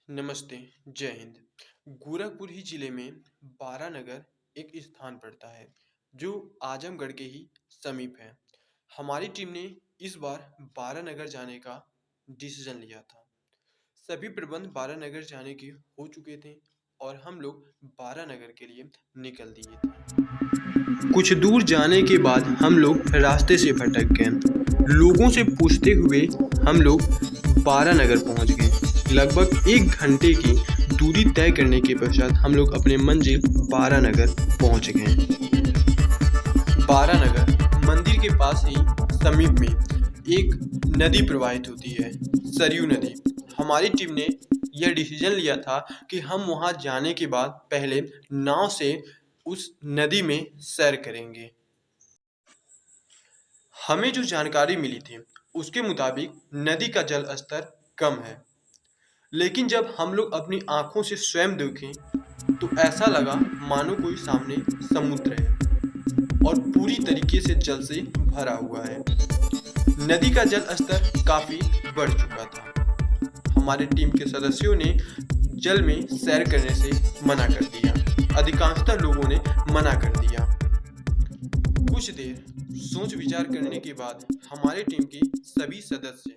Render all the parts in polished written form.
नमस्ते, जय हिंद। गोरखपुर ही जिले में बारानगर एक स्थान पड़ता है जो आजमगढ़ के ही समीप है। हमारी टीम ने इस बार बारानगर जाने का डिसीजन लिया था। सभी प्रबंध बारानगर जाने के हो चुके थे और हम लोग बारानगर के लिए निकल दिए थे। कुछ दूर जाने के बाद हम लोग रास्ते से भटक गए। लोगों से पूछते हुए हम लोग बारानगर पहुंच गए। लगभग 1 घंटे की दूरी तय करने के पश्चात हम लोग अपने मंजिल बारानगर पहुंच गए। बारानगर मंदिर के पास ही समीप में एक नदी प्रवाहित होती है, सरयू नदी। हमारी टीम ने यह डिसीजन लिया था कि हम वहां जाने के बाद पहले नाव से उस नदी में सैर करेंगे। हमें जो जानकारी मिली थी उसके मुताबिक नदी का जल स्तर कम है, लेकिन जब हम लोग अपनी आंखों से स्वयं देखें तो ऐसा लगा मानो कोई सामने समुद्र है और पूरी तरीके से जल से भरा हुआ है। नदी का जल स्तर काफी बढ़ चुका था। हमारे टीम के सदस्यों ने जल में सैर करने से मना कर दिया। अधिकांशतः लोगों ने मना कर दिया। कुछ देर सोच विचार करने के बाद हमारे टीम के सभी सदस्य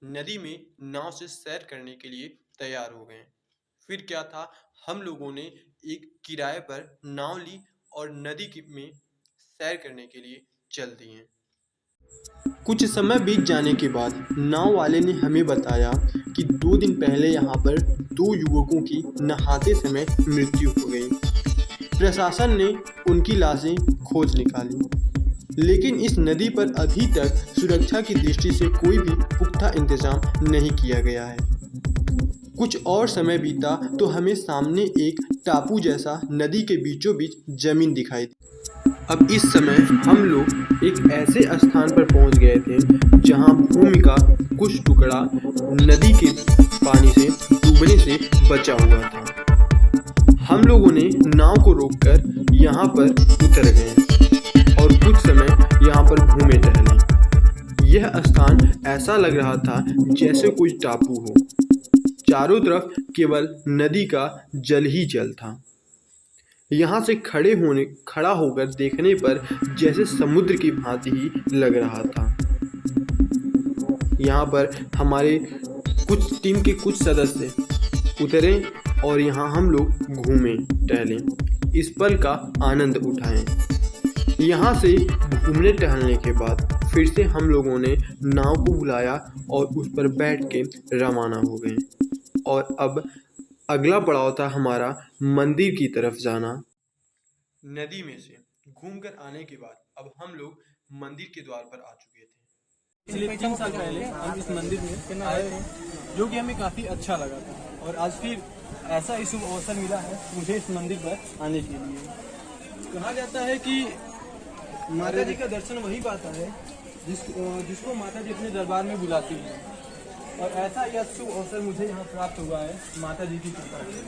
नदी में नाव से सैर करने के लिए तैयार हो गए। फिर क्या था, हम लोगों ने एक किराए पर नाव ली और नदी में सैर करने के लिए चल दिए। कुछ समय बीत जाने के बाद नाव वाले ने हमें बताया कि 2 दिन पहले यहाँ पर 2 युवकों की नहाते समय मृत्यु हो गई। प्रशासन ने उनकी लाशें खोज निकाली, लेकिन इस नदी पर अभी तक सुरक्षा की दृष्टि से कोई भी पुख्ता इंतजाम नहीं किया गया है। कुछ और समय बीता तो हमें सामने एक टापू जैसा नदी के बीचों बीच जमीन दिखाई दी। अब इस समय हम लोग एक ऐसे स्थान पर पहुंच गए थे जहां भूमि का कुछ टुकड़ा नदी के पानी से डूबने से बचा हुआ था। हम लोगों ने नाव को रोककर यहाँ पर उतर गए और कुछ समय यहाँ पर घूमे टहले। यह स्थान ऐसा लग रहा था जैसे कोई टापू हो। चारों तरफ केवल नदी का जल ही जल था। यहाँ से खड़ा होकर देखने पर जैसे समुद्र की भांति ही लग रहा था। यहाँ पर हमारे कुछ टीम के कुछ सदस्य उतरे और यहाँ हम लोग घूमे टहले, इस पल का आनंद उठाएं। यहाँ से घूमने टहलने के बाद फिर से हम लोगों ने नाव को बुलाया और उस पर बैठ के रवाना हो गए। और अब अगला पड़ाव था हमारा मंदिर की तरफ जाना। नदी में से घूमकर आने के बाद अब हम लोग मंदिर के द्वार पर आ चुके थे। पिछले 3 साल पहले हम इस मंदिर में आए थे, जो कि हमें काफ़ी अच्छा लगा था और आज फिर ऐसा ही शुभ अवसर मिला है मुझे इस मंदिर पर आने के लिए। कहा जाता है कि माता जी का दर्शन वही पाता है जिसको माता जी अपने दरबार में बुलाती हैं, और ऐसा यह शुभ अवसर मुझे यहाँ प्राप्त हुआ है माता जी की कृपा से।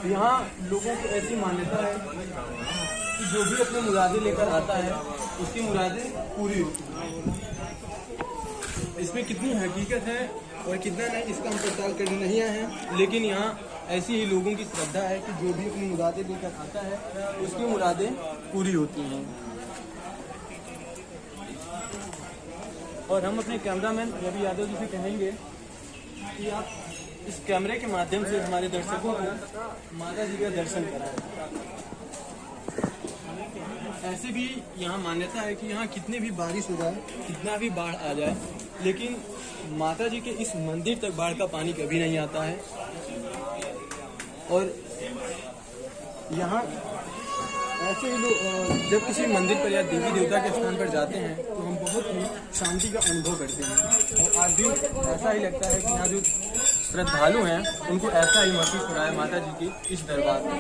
यहाँ लोगों की ऐसी मान्यता है कि जो भी अपने मुरादें लेकर आता है उसकी मुरादें पूरी होती हैं। इसमें कितनी हकीकत है और कितना नहीं, इसका हम पड़ताल करने नहीं आए हैं, लेकिन यहाँ ऐसी ही लोगों की श्रद्धा है कि जो भी अपनी मुरादें लेकर आता है उसकी मुरादें पूरी होती हैं। और हम अपने कैमरामैन रवि यादव जी से कहेंगे कि आप इस कैमरे के माध्यम से हमारे दर्शकों को माता जी का दर्शन कराएं। ऐसे भी यहाँ मान्यता है कि यहाँ कितने भी बारिश हो जाए, कितना भी बाढ़ आ जाए, लेकिन माता जी के इस मंदिर तक बाढ़ का पानी कभी नहीं आता है। और यहाँ ऐसे ही लोग जब किसी मंदिर पर या देवी देवता के स्थान पर जाते हैं तो हम बहुत ही शांति का अनुभव करते हैं। और आज भी ऐसा ही लगता है कि यहाँ जो श्रद्धालु हैं उनको ऐसा ही महसूस हो रहा है माता जी के इस दरबार में।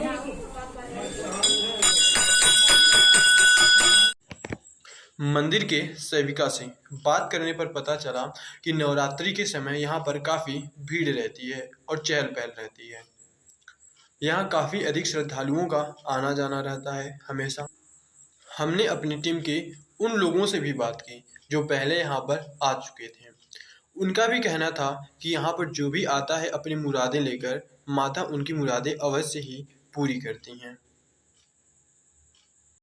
मंदिर के सेविका से बात करने पर पता चला कि नवरात्रि के समय यहाँ पर काफ़ी भीड़ रहती है और चहल पहल रहती है। यहाँ काफ़ी अधिक श्रद्धालुओं का आना जाना रहता है हमेशा। हमने अपनी टीम के उन लोगों से भी बात की जो पहले यहाँ पर आ चुके थे। उनका भी कहना था कि यहाँ पर जो भी आता है अपनी मुरादें लेकर, माता उनकी मुरादें अवश्य ही पूरी करती हैं।